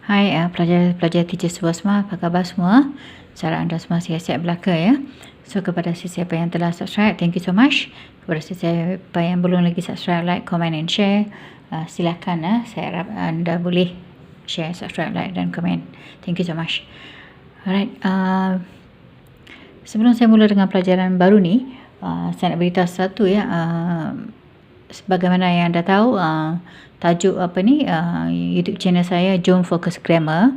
Hai pelajar-pelajar teacher semua, apa khabar semua? Cara anda semua sihat-sihat belaka ya. So kepada sesiapa yang telah subscribe, thank you so much. Kepada sesiapa yang belum lagi subscribe, like, comment and share, silakan saya harap anda boleh share, subscribe, like dan comment. Thank you so much. Alright, sebelum saya mula dengan pelajaran baru ni, saya nak beritahu sesuatu ya. Sebagaimana yang anda tahu, tajuk YouTube channel saya Jom Fokus Grammar.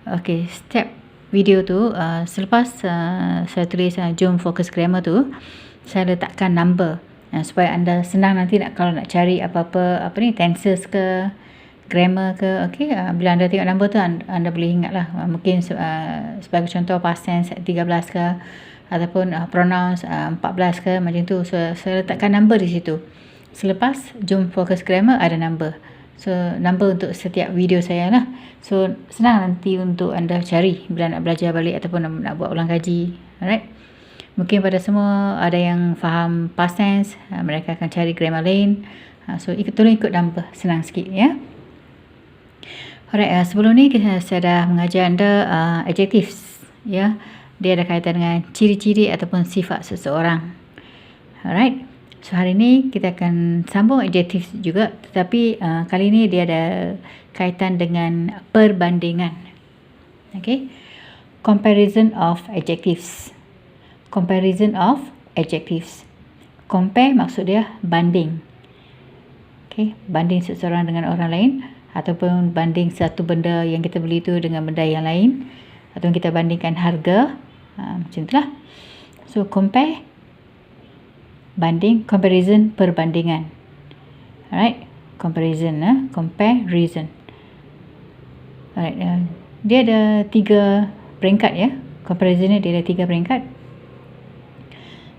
Okey, setiap video tu selepas saya tulis Jom Fokus Grammar tu, saya letakkan number supaya anda senang nanti kalau nak cari apa-apa tenses ke grammar ke. Okey, bila anda tengok number tu anda boleh ingatlah. Mungkin sebagai contoh past tense 13 ke ataupun pronouns 14 ke macam tu. So saya letakkan number di situ. Selepas Jom Fokus Grammar ada number. So number untuk setiap video saya lah. So senang nanti untuk anda cari bila nak belajar balik ataupun nak buat ulang kaji. Alright. Mungkin pada semua ada yang faham past tense, mereka akan cari grammar lain. So tolong ikut number, senang sikit ya. Alright, sebelum ni saya dah mengajar anda adjectives ya. Dia ada kaitan dengan ciri-ciri ataupun sifat seseorang. Alright. So hari ni kita akan sambung adjectives juga, tetapi kali ni dia ada kaitan dengan perbandingan. Okay. Comparison of adjectives. Comparison of adjectives. Compare maksud dia banding. Okay. Banding seseorang dengan orang lain ataupun banding satu benda yang kita beli tu dengan benda yang lain, ataupun kita bandingkan harga. Macam itulah. So compare, banding, comparison, perbandingan. Alright, comparison, comparison. Alright, dia ada 3 peringkat ya. Comparison ni dia ada 3 peringkat.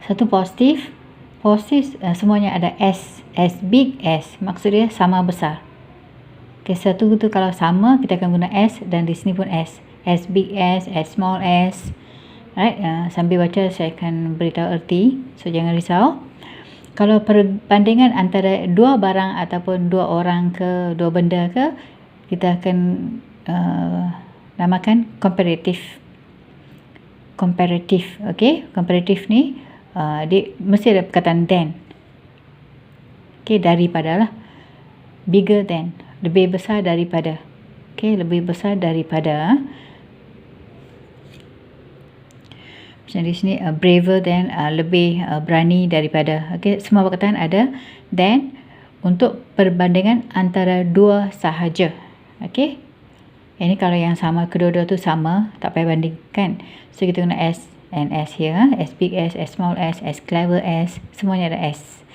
Satu positif. Positif semuanya ada S, as big as, maksud dia sama besar. Okay, satu tu kalau sama kita akan guna S, dan di sini pun S. As big as small as. Alright, sambil baca saya akan beritahu erti, so jangan risau. Kalau perbandingan antara dua barang ataupun dua orang ke, dua benda ke, kita akan namakan comparative. Comparative, okay? Comparative ni dia mesti ada perkataan than. Okay, daripada lah. Bigger than, lebih besar daripada. Okay, lebih besar daripada. Macam di sini braver than, lebih berani daripada. Okey, semua perkataan ada then untuk perbandingan antara dua sahaja. Okey. Ini kalau yang sama, kedua-dua tu sama, tak payah bandingkan. So kita guna S and S here, as big as small as clever as, semuanya ada S.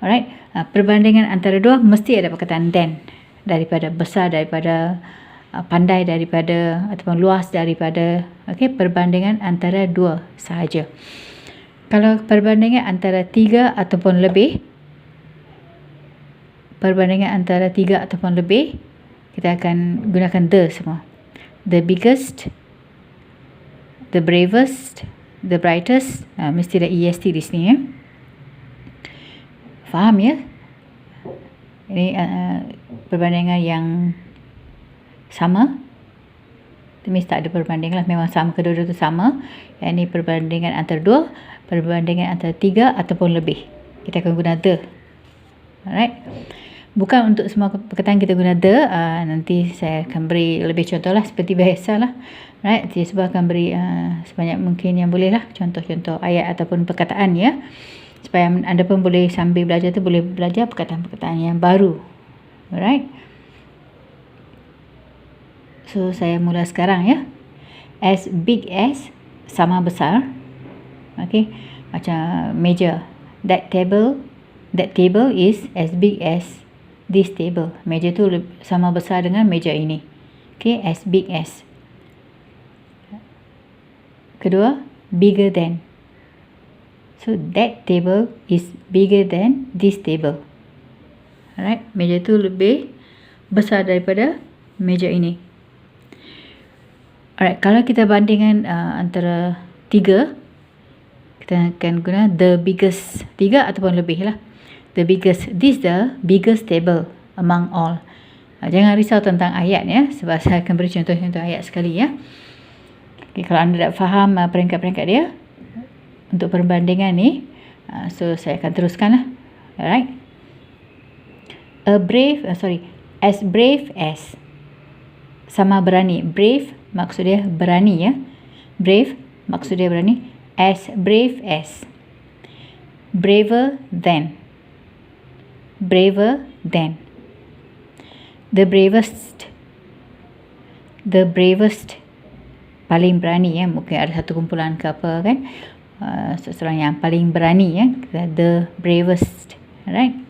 Alright. Perbandingan antara dua mesti ada perkataan than, daripada, besar daripada, pandai daripada ataupun luas daripada. Okey, perbandingan antara dua sahaja. Kalau perbandingan antara 3 ataupun lebih, perbandingan antara 3 ataupun lebih, kita akan gunakan the semua. The biggest, the bravest, the brightest, mesti ada est di sini ya. Faham ya? Ini perbandingan yang sama. Mesti tak ada perbandingan lah, memang sama, kedua-dua tu sama. Yang ini perbandingan antara 2, perbandingan antara 3 ataupun lebih, kita akan guna the. Alright. Bukan untuk semua perkataan kita guna the. Nanti saya akan beri lebih contoh lah, seperti biasa lah. Alright. Jadi sebab akan beri sebanyak mungkin yang boleh lah, contoh-contoh ayat ataupun perkataan ya, supaya anda pun boleh sambil belajar tu boleh belajar perkataan-perkataan yang baru. Alright. So saya mula sekarang ya. As big as, sama besar. Okay, macam meja. That table is as big as this table. Meja tu sama besar dengan meja ini. Okay, as big as. Kedua, bigger than. So that table is bigger than this table. Alright, meja tu lebih besar daripada meja ini. Alright, kalau kita bandingkan antara 3, kita akan guna the biggest. 3 ataupun lebih lah. The biggest. This the biggest table among all. Jangan risau tentang ayat ya, sebab saya akan beri contoh-contoh ayat sekali ya. Okay, kalau anda tak faham peringkat-peringkat dia untuk perbandingan ni, so saya akan teruskan lah. Alright. As brave as, sama berani. Brave maksud dia berani ya. Brave maksud dia berani. As brave as, braver than, braver than. The bravest, paling berani ya. Mungkin ada satu kumpulan ke apa kan, seseorang yang paling berani ya. The bravest. Alright.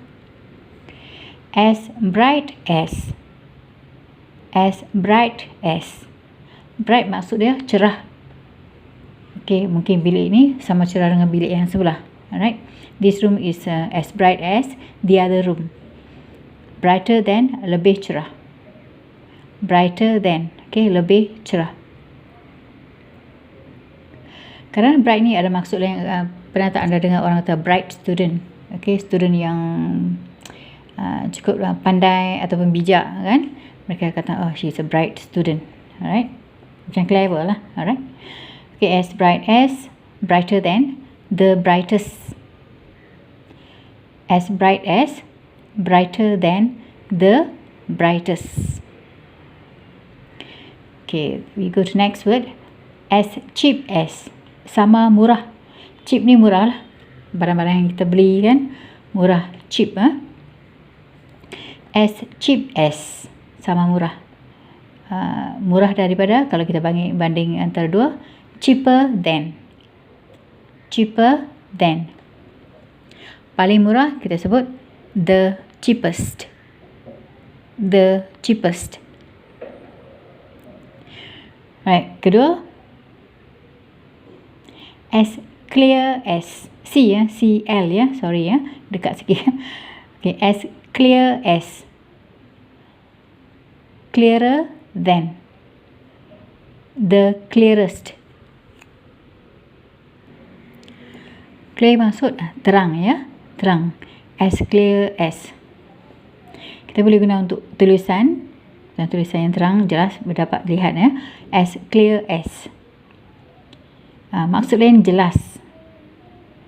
As bright as, bright as. Bright maksud dia cerah. Okay, mungkin bilik ni sama cerah dengan bilik yang sebelah. Alright. This room is as bright as the other room. Brighter than, lebih cerah. Brighter than, okay, lebih cerah. Kadang bright ni ada maksud lain. Pernah tak anda dengar orang kata bright student? Okay, student yang cukup pandai ataupun bijak kan? Mereka kata, oh, she's a bright student. Alright, macam clever lah. Alright. Okay, as bright as, brighter than, the brightest. As bright as, brighter than, the brightest. Okay, we go to next word. As cheap as, sama murah. Cheap ni murah lah. Barang-barang yang kita beli kan, murah, cheap. As cheap as, sama murah. Murah daripada, kalau kita banding antara dua, cheaper than. Cheaper than. Paling murah kita sebut the cheapest. The cheapest. Right, kedua, as clear as. CL ya, sorry ya, dekat sikit. Okay, as clear as, clearer than, the clearest. Clear maksud terang ya, terang. As clear as. Kita boleh guna untuk tulisan, dan tulisan yang terang, jelas dapat lihat ya. As clear as. Maksud lain jelas.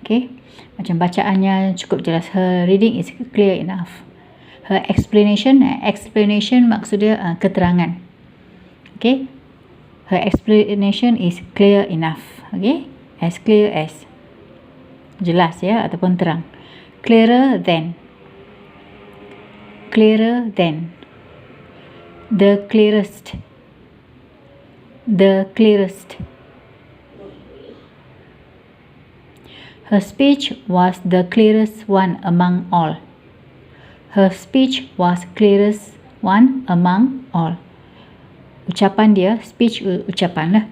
Okay, macam bacaannya cukup jelas. Her reading is clear enough. Her explanation maksud dia keterangan. Okay, her explanation is clear enough. Okay, as clear as, jelas ya, ataupun terang. Clearer than, clearer than, the clearest, the clearest. Her speech was the clearest one among all. Her speech was clearest one among all. Ucapan dia, speech ucapan lah.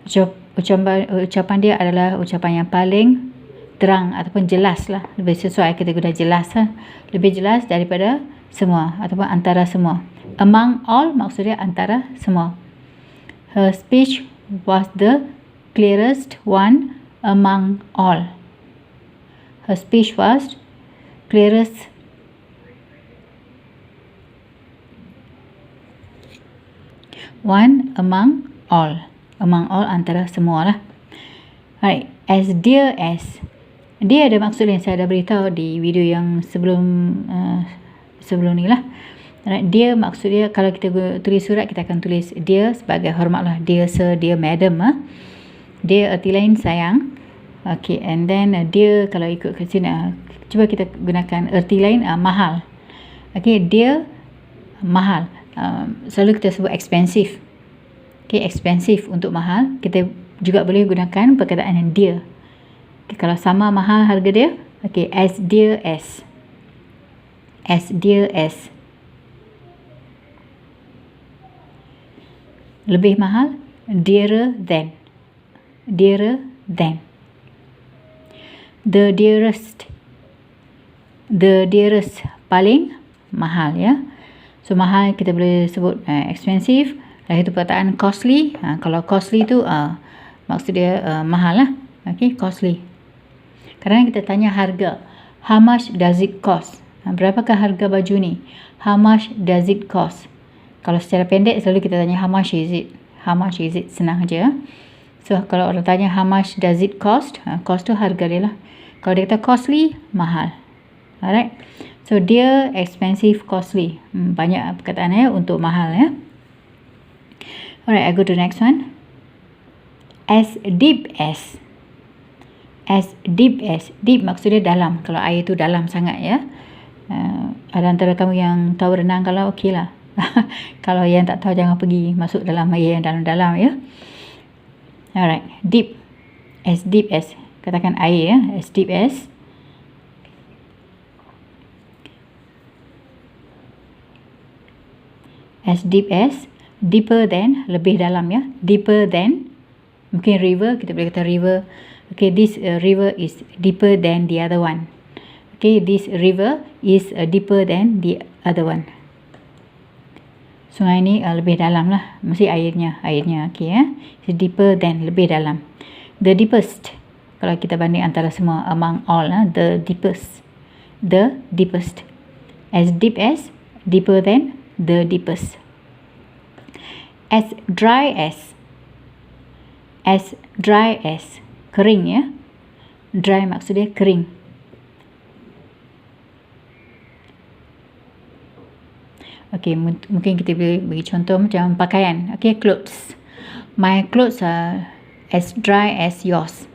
Ucapan dia adalah ucapan yang paling terang ataupun jelas lah. Lebih sesuai kita guna jelas lah. Lebih jelas daripada semua ataupun antara semua. Among all maksudnya antara semua. Her speech was the clearest one among all. Her speech was clearest one among all. Among all, antara semua lah. Alright, as dear as. Dia ada maksud yang saya dah beritahu di video yang sebelum ni lah. Alright, dear maksud dia, kalau kita tulis surat, kita akan tulis dear sebagai hormat lah. Dear sir, dear madam. Dear erti lain sayang. Okay, and then dear kalau ikut ke sini, cuba kita gunakan erti lain, mahal. Okay, dear mahal. Selalu kita sebut expensive. Okay, expensive untuk mahal. Kita juga boleh gunakan perkataan yang dear. Okay, kalau sama mahal harga dia, okay, as dear as. As dear as. Lebih mahal, dearer than. Dearer than. The dearest. The dearest, paling mahal ya. So mahal kita boleh sebut expensive. Lagi itu perkataan costly. Kalau costly tu maksud dia mahal lah. Okay, costly. Kadang kita tanya harga. How much does it cost? Berapakah harga baju ni? How much does it cost? Kalau secara pendek selalu kita tanya how much is it? How much is it? Senang je. So kalau orang tanya how much does it cost? Cost tu harga dia lah. Kalau dia kata costly, mahal. Alright. So dia expensive, costly. Banyak perkataan untuk mahal ya. Alright, I go to the next one. As deep as. As deep as. Deep maksudnya dalam. Kalau air tu dalam sangat ya. Ada antara kamu yang tahu renang, kalau okey lah. Kalau yang tak tahu jangan pergi masuk dalam air yang dalam-dalam ya. Alright, deep. As deep as. Katakan air ya. As deep as. As deep as. Deeper than. Lebih dalam ya. Deeper than. Mungkin river. Kita boleh kata river. Okay, this river is deeper than the other one. Okay, this river is deeper than the other one. Sungai ni lebih dalam lah. Mesti airnya. Okay ya. It's deeper than. Lebih dalam. The deepest. Kalau kita banding antara semua. Among all. The deepest. The deepest. As deep as. Deeper than. The deepest. As dry as. As dry as. Kering ya. Dry maksudnya kering. Okay, mungkin kita boleh bagi contoh macam pakaian. Okay, clothes. My clothes are as dry as yours.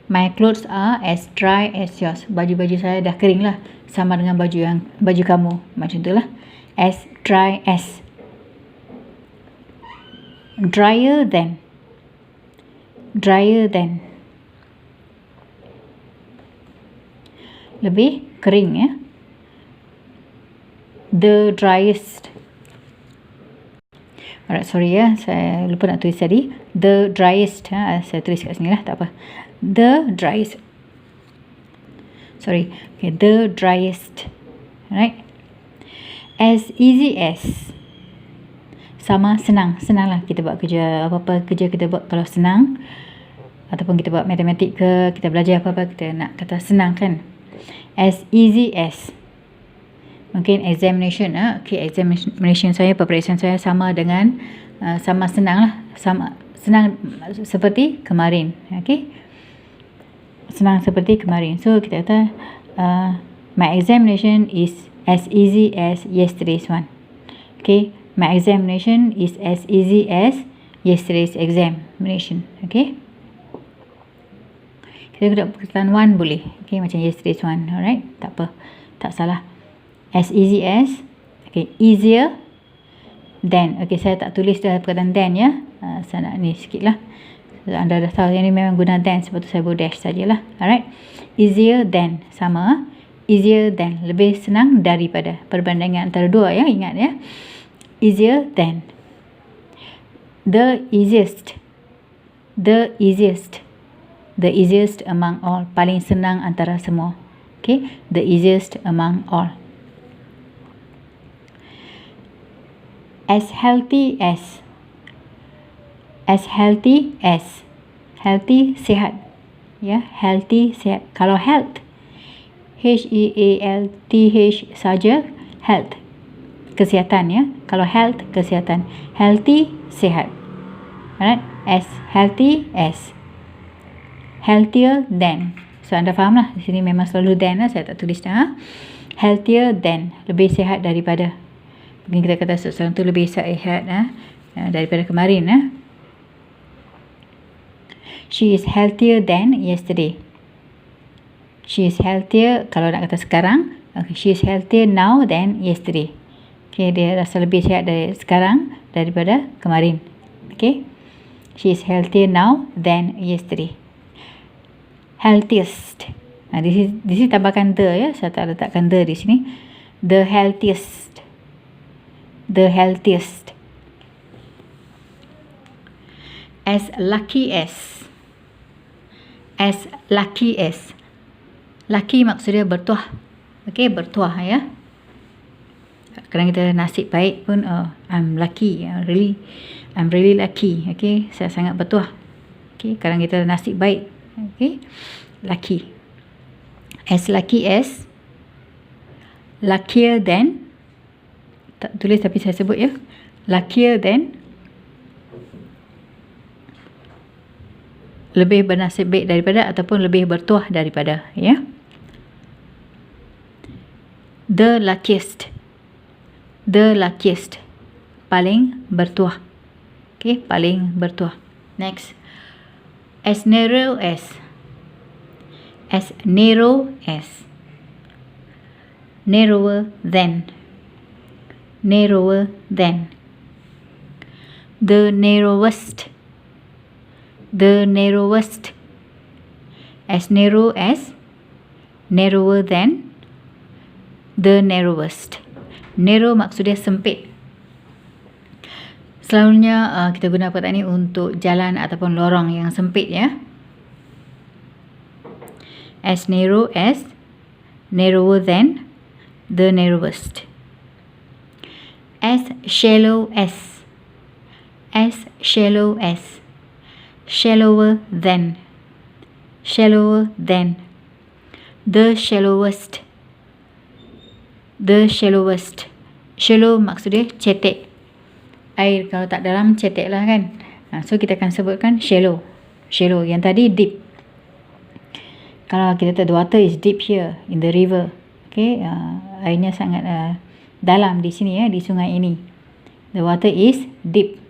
My clothes are as dry as yours. Baju-baju saya dah kering lah. Sama dengan baju kamu. Macam tu lah. As dry as. Drier than. Drier than. Lebih kering ya. The driest. Alright, sorry ya, saya lupa nak tulis tadi. The driest. Saya tulis kat sini lah, tak apa. The driest. Sorry. Okay, the driest. Alright. As easy as. Sama, senang. Senang lah kita buat kerja. Apa-apa kerja kita buat kalau senang. Ataupun kita buat matematik ke, kita belajar apa-apa, kita nak kata senang kan. As easy as. Mungkin examination. Okay, examination saya, peperiksaan saya sama dengan sama senang lah. Sama senang seperti kemarin. Okay. Senang seperti kemarin. So kita kata my examination is as easy as yesterday's one. Okay. My examination is as easy as yesterday's examination. Okay. Kita guna perkataan one boleh. Okay, macam yesterday's one. Alright. Tak apa. Tak salah. As easy as. Okay, easier than. Okay, saya tak tulis dah perkataan than ya. Saya nak ni sikit lah. So, anda dah tahu yang ni memang guna than. Sebab tu saya buat dash sajalah. Alright. Easier than. Sama. Easier than. Lebih senang daripada. Perbandingan antara dua ya. Ingat ya. Easier than. The easiest. The easiest. The easiest among all. Paling senang antara semua. Okay. The easiest among all. As healthy as. As healthy as. Healthy, sihat. Ya, healthy, sihat. Kalau health, H-E-A-L-T-H saja, health. Kesihatan ya. Kalau health, kesihatan. Healthy, sihat. Alright. As healthy as. Healthier than. So anda faham lah. Di sini memang selalu than lah. Saya tak tulis dah. Healthier than. Lebih sihat daripada. Mungkin kita kata seseorang tu lebih sihat daripada kemarin. She is healthier than yesterday. She is healthier. Kalau nak kata sekarang. Okay, she is healthier now than yesterday. Okay, dia rasa lebih sihat dari sekarang daripada kemarin. Okay. She is healthier now than yesterday. Healthiest. Di sini tambahkan the ya. Saya tak letakkan the di sini. The healthiest. The healthiest. As lucky as. As lucky as. Lucky maksudnya bertuah. Okay, bertuah ya. Kadang kita nasib baik pun, I'm lucky. I'm really lucky. Okay, saya sangat bertuah. Okay, kadang kita nasib baik. Okay, lucky. As lucky as. luckier than, tak tulis tapi saya sebut ya, luckier than, lebih bernasib baik daripada ataupun lebih bertuah daripada, ya. The luckiest, paling bertuah. Okay, paling bertuah. Next, as narrow as, narrower than, the narrowest, as narrow as, narrower than, the narrowest. Narrow maksudnya sempit. Selalunya kita guna perkataan ini untuk jalan ataupun lorong yang sempit, ya. As narrow as, narrower than, the narrowest. As shallow as, shallower than, the shallowest, shallow maksudnya cetek. Air kalau tak dalam cetek lah kan. So kita akan sebutkan shallow. Yang tadi deep. Kalau kita tahu the water is deep here in the river. Okay, airnya sangat dalam di sini, ya, di sungai ini. The water is deep.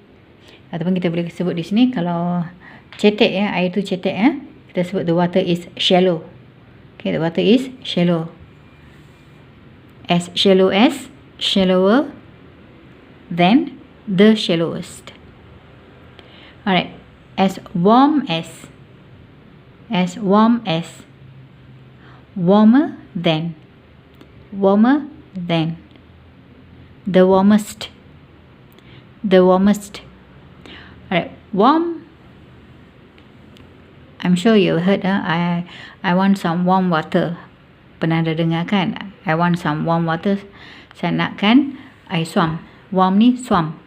Ataupun kita boleh sebut di sini kalau cetek, ya, air tu cetek, ya, kita sebut the water is shallow. Okay, the water is shallow. As shallow as, shallower than, the shallowest. Alright, as warm as, warmer than, the warmest. Alright, warm, I'm sure you heard, I want some warm water. Pernah ada dengar kan? I want some warm water. Saya nakkan air suam. Warm ni suam.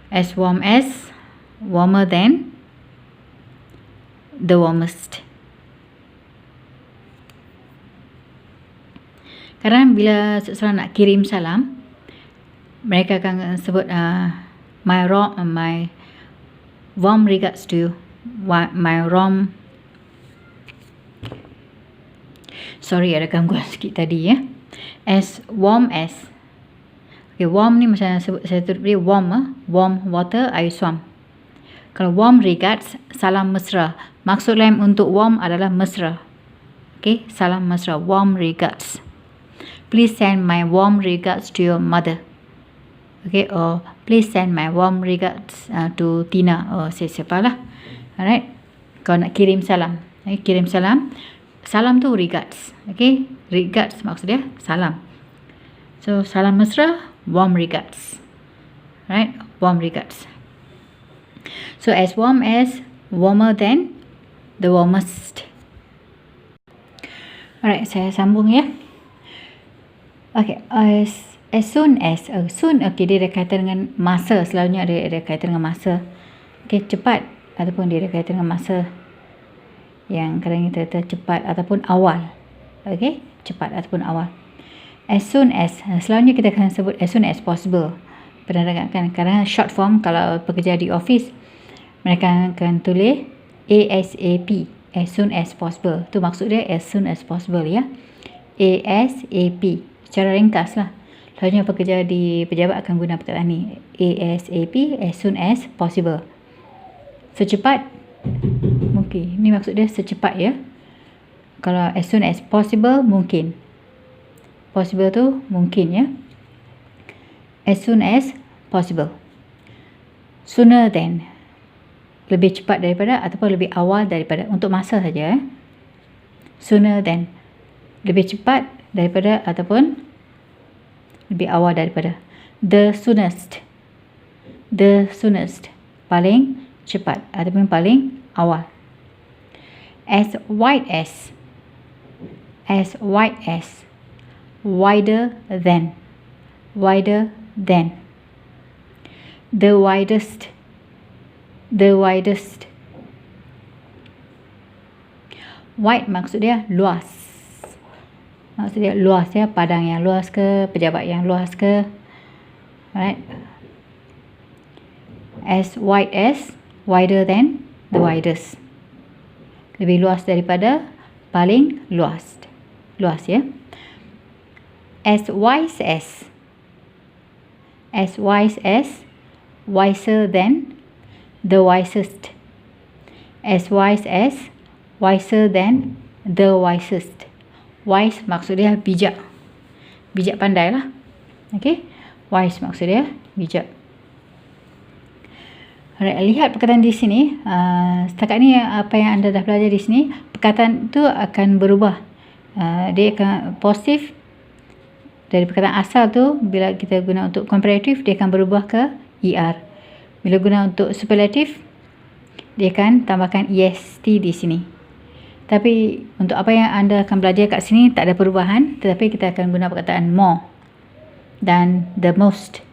As warm as, warmer than, the warmest. Kadang bila seseorang nak kirim salam, mereka akan sebut my warm regards to you. Sorry, ada gangguan sikit tadi, ya. As warm as. Okay, warm ni macam saya tulis warm, warm water, air suam. Kalau warm regards, salam mesra. Maksud lain untuk warm adalah mesra. Okay, salam mesra, warm regards. Please send my warm regards to your mother. Okay, or please send my warm regards to Tina, or siapa lah. Alright, kalau nak kirim salam, kirim salam. Salam tu regards. Okay, regards maksudnya salam. So salam mesra, warm regards. Right, warm regards. So as warm as, warmer than, the warmest. Alright, saya sambung, ya. Okay, as soon as, soon, okay, dia ada kaitan dengan masa. Selalunya ada kaitan dengan masa. Okay, cepat ataupun dia ada kaitan dengan masa. Yang kadang kita cepat ataupun awal. Okay, cepat ataupun awal. As soon as, selalunya kita akan sebut as soon as possible. Pernah dengar kan? Kadang short form kalau pekerja di office, mereka akan tulis ASAP, as soon as possible. Tu maksud dia as soon as possible, ya. ASAP, secara ringkas lah. Selalunya pekerja di pejabat akan guna perkataan ni, ASAP, as soon as possible. Secepat mungkin. Ni maksud dia secepat, ya. Kalau as soon as possible, mungkin. Possible tu mungkin, ya. As soon as possible. Sooner than, lebih cepat daripada ataupun lebih awal daripada. Untuk masa saja, Sooner than, lebih cepat daripada ataupun lebih awal daripada. The soonest, paling cepat ataupun paling awal. As wide as, wider than, the widest, wide maksud dia luas, Maksudnya luas ya, padang yang luas ke, pejabat yang luas ke. Alright. As wide as, wider than, the widest. Lebih luas daripada, paling luas. Luas ya. As wise as. As wise as, wiser than, the wisest. As wise as, wiser than, the wisest. Wise maksud dia bijak. Bijak pandai lah. Okay. Wise maksud dia bijak. Alright, lihat perkataan di sini. Setakat ni apa yang anda dah belajar di sini, perkataan tu akan berubah. Dia akan positif. Dari perkataan asal tu, bila kita guna untuk comparative, dia akan berubah ke ER. Bila guna untuk superlative, dia akan tambahkan EST di sini. Tapi untuk apa yang anda akan belajar kat sini tak ada perubahan, tetapi kita akan guna perkataan more dan the most.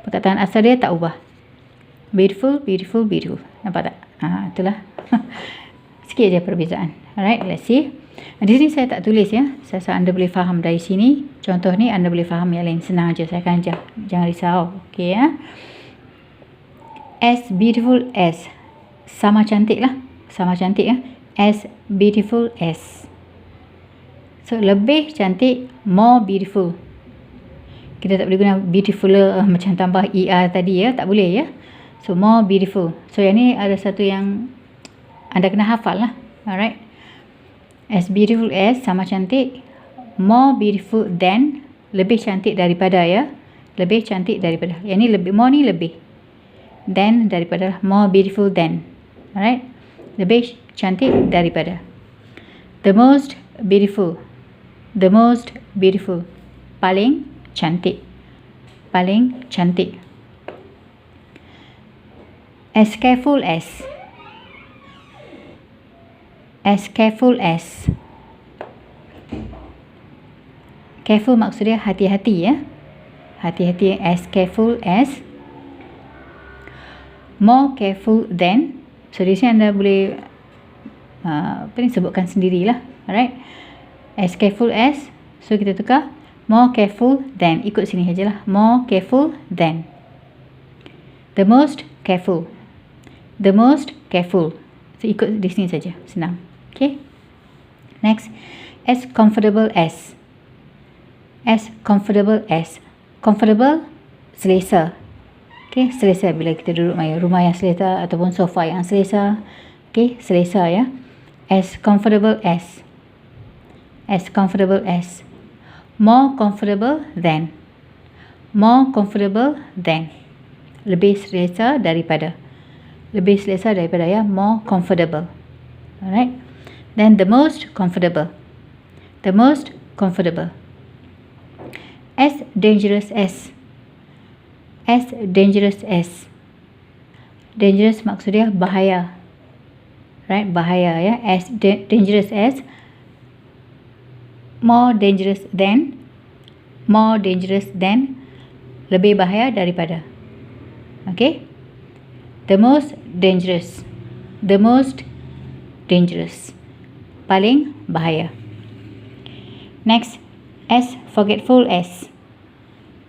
Perkataan asal dia tak ubah. Beautiful, beautiful, beautiful. Nampak tak? Itulah. Sikit je perbezaan. Alright, let's see. Di sini saya tak tulis ya. Saya rasa anda boleh faham dari sini. Contoh ni anda boleh faham yang lain. Senang je. Saya akan ajar. Jangan risau. Okay ya. As beautiful as. Sama cantik lah. Sama cantik ya. As beautiful as. So, lebih cantik. More beautiful. Kita tak boleh guna beautifuler macam tambah ER tadi ya. Tak boleh ya. So, more beautiful. So, yang ni ada satu yang anda kena hafal lah. Alright. As beautiful as, sama cantik. More beautiful than, lebih cantik daripada ya. Lebih cantik daripada. Yang ni lebih, more ni lebih. Than daripada, more beautiful than. Alright. Lebih cantik daripada. The most beautiful. The most beautiful. Paling cantik. Paling cantik. As careful as. As careful as. Careful maksud dia hati-hati ya. Hati-hati. As careful as. More careful than. So di sini anda boleh sebutkan sendirilah. Alright. As careful as. So kita tukar. More careful than. Ikut sini sajalah. More careful than. The most careful. The most careful. So ikut di sini saja. Senang. Okay. Next. As comfortable as. As comfortable as. Comfortable, selesa. Okay, selesa bila kita duduk rumah yang selesa ataupun sofa yang selesa. Okay, selesa ya. As comfortable as. As comfortable as. More comfortable than. More comfortable than. Lebih selesa daripada. Lebih selesa daripada ya. More comfortable. Alright. Then the most comfortable. The most comfortable. As dangerous as. As dangerous as. Dangerous maksud dia bahaya. Right, bahaya ya. As dangerous as. More dangerous than. More dangerous than. Lebih bahaya daripada. Okay. The most dangerous. The most dangerous. Paling bahaya. Next. As forgetful as.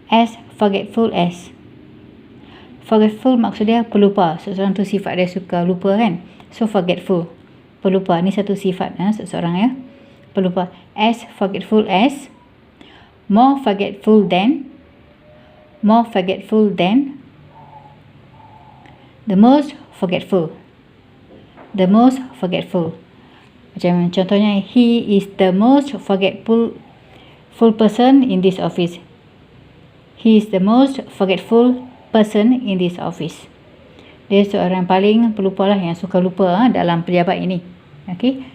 As forgetful as. Forgetful maksud dia pelupa. Seseorang tu sifat dia suka lupa kan. So forgetful. Pelupa. Ni satu sifat seseorang ya. Pelupa. As forgetful as. More forgetful than. More forgetful than. The most forgetful. The most forgetful. Macam contohnya, he is the most forgetful person in this office. He is the most forgetful person in this office. Dia seorang paling pelupa lah, yang suka lupa dalam pejabat ini. Okay.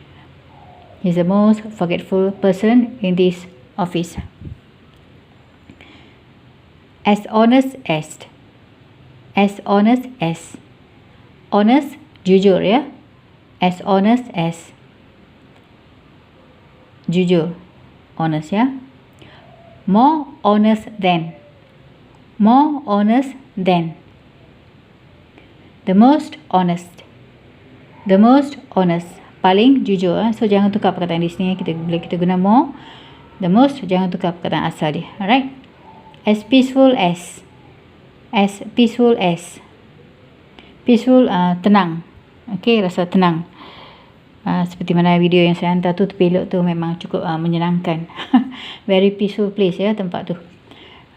He is the most forgetful person in this office. As honest as. As honest as. Honest, jujur ya. As honest as. Jujur. Honest ya. More honest than. More honest than. The most honest. The most honest. paling jujur. So jangan tukar perkataan di sini. Kita guna more, the most, jangan tukar perkataan asal dia. Alright. As peaceful as. As peaceful as. Peaceful, tenang. Okay, rasa tenang. Seperti mana video yang saya hantar tu, tepi elok tu memang cukup menyenangkan. Very peaceful place ya, tempat tu.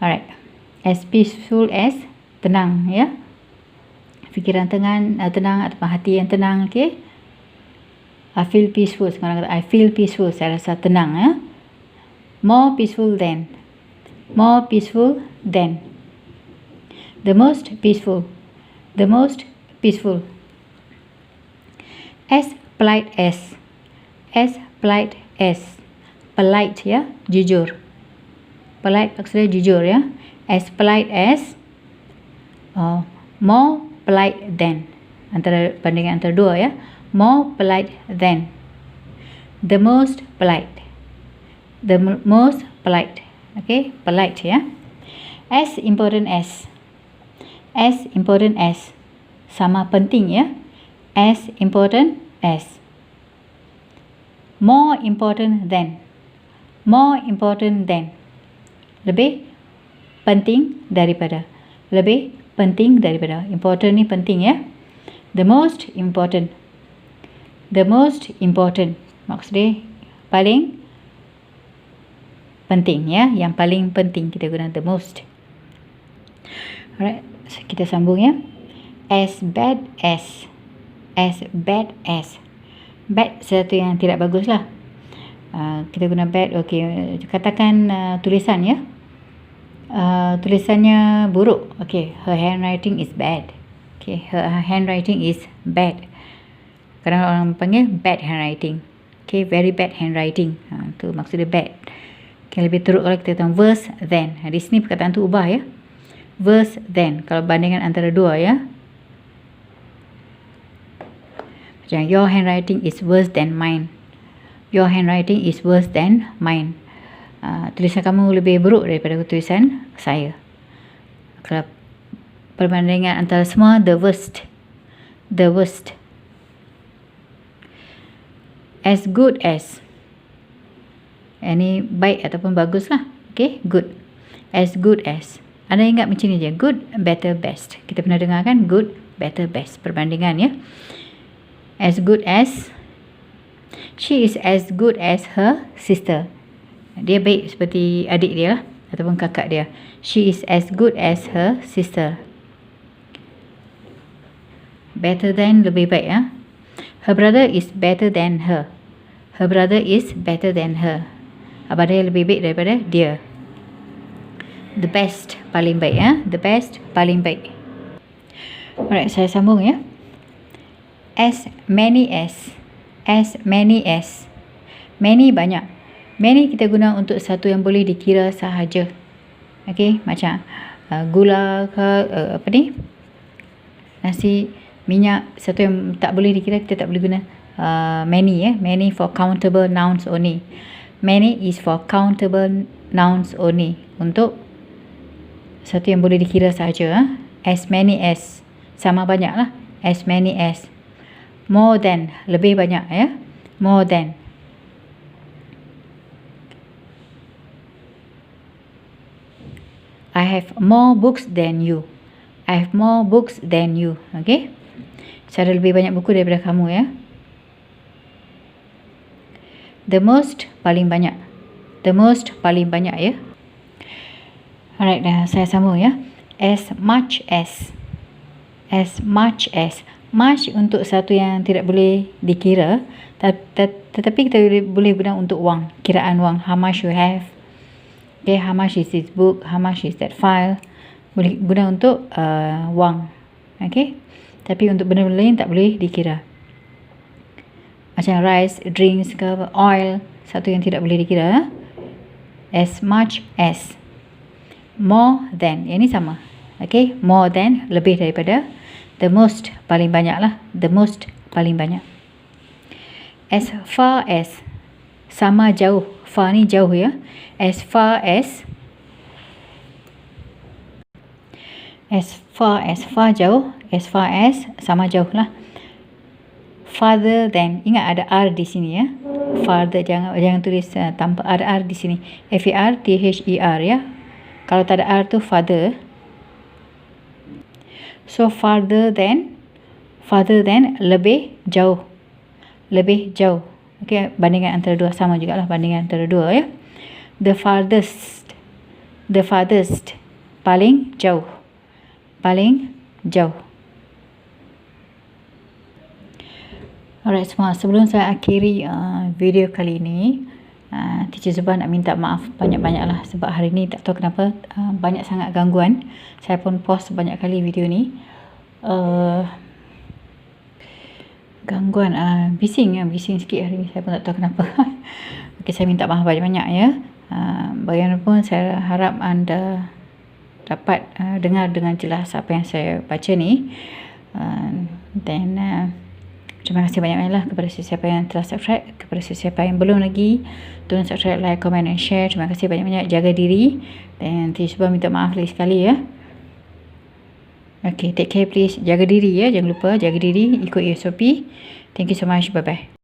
Alright. As peaceful as, tenang ya. Fikiran tenang ataupun hati yang tenang. Okay. I feel peaceful. Sekarang kata I feel peaceful, saya rasa tenang ya. More peaceful than. More peaceful than. The most peaceful. The most peaceful. As polite as. As polite as. Polite ya, jujur. Polite maksudnya jujur ya. As polite as. More polite than. Bandingan antara dua ya. More polite than. The most polite. The most polite. Okay, polite ya. As important as. As important as. Sama penting ya. As important as. More important than. More important than. Lebih penting daripada. Lebih penting daripada. Important ni penting ya. The most important. The most important. Maksudnya paling penting ya. Yang paling penting kita guna the most. Alright. Kita sambung ya. As bad as. As bad as. Bad sesuatu yang tidak bagus lah. Kita guna bad. Okay. Katakan tulisan ya. Tulisannya buruk. Okay. Her handwriting is bad. Okay. Her handwriting is bad. Kadang orang panggil bad handwriting. Okay, very bad handwriting. Tu maksudnya bad. Okay, lebih teruk kalau kita kata worse than. Di sini perkataan tu ubah ya. Worse than. Kalau bandingkan antara dua ya. Macam your handwriting is worse than mine. Your handwriting is worse than mine. Tulisan kamu lebih buruk daripada tulisan saya. Kalau perbandingan antara semua, the worst. The worst. As good as. Ini baik ataupun bagus lah. Okay, good. As good as. Anda ingat macam ni je. Good, better, best. Kita pernah dengar kan? Good, better, best. Perbandingan ya. As good as. She is as good as her sister. Dia baik seperti adik dia lah. Ataupun kakak dia. She is as good as her sister. Better than, lebih baik ya. Her brother is better than her. Her brother is better than her. Abang dia lebih baik daripada dia. The best, paling baik ya. The best, paling baik. Alright, saya sambung ya. As many as. As many as. Many, banyak. Many kita guna untuk satu yang boleh dikira sahaja. Okay, macam gula ke, apa ni? Nasi, minyak, satu yang tak boleh dikira, kita tak boleh guna many ya. Many for countable nouns only. Many is for countable nouns only. Untuk satu yang boleh dikira sahaja. As many as, sama banyak lah. As many as. More than, lebih banyak ya. More than. I have more books than you. I have more books than you. Okay. Saya ada lebih banyak buku daripada kamu ya. The most, paling banyak. The most, paling banyak ya. Alright, saya sambung ya. As much as. As much as. Much untuk satu yang tidak boleh dikira. Tetapi kita boleh guna untuk wang. Kiraan wang. How much you have. Okay, how much is this book. How much is that file. Boleh guna untuk wang. Okay. Tapi untuk benda-benda lain tak boleh dikira. Macam rice, drinks ke oil. Satu yang tidak boleh dikira. As much as. More than. Yang ni sama. Okay. More than. Lebih daripada. The most. Paling banyak lah. The most. Paling banyak. As far as. Sama jauh. Far ni jauh ya. As far as. As far as. Far jauh. As far as. Sama jauh lah. Farther than. Ingat ada R di sini ya. Farther, jangan tulis tanpa ada R di sini. F-A-R-T-H-E-R ya. Kalau tak ada R tu farther. So farther than lebih jauh. Lebih jauh. Okey, bandingan antara dua sama jugalah, bandingan antara dua ya. The farthest. Paling jauh. Paling jauh. Alright semua, sebelum saya akhiri video kali ini, Teacher Zubah nak minta maaf banyak-banyak lah sebab hari ni tak tahu kenapa banyak sangat gangguan. Saya pun post banyak kali video ni. Gangguan, bising sikit hari ni, saya pun tak tahu kenapa. Okay, saya minta maaf banyak-banyak ya. Bagaimanapun saya harap anda dapat dengar dengan jelas apa yang saya baca ni. Dan terima kasih banyak-banyaklah kepada sesiapa yang telah subscribe, kepada sesiapa yang belum lagi, tolong subscribe, like, comment and share. Terima kasih banyak-banyak, jaga diri, dan Teacher Zubah minta maaf lagi sekali ya. Okay, take care please, jaga diri ya, jangan lupa jaga diri, ikut SOP. Thank you so much, bye bye.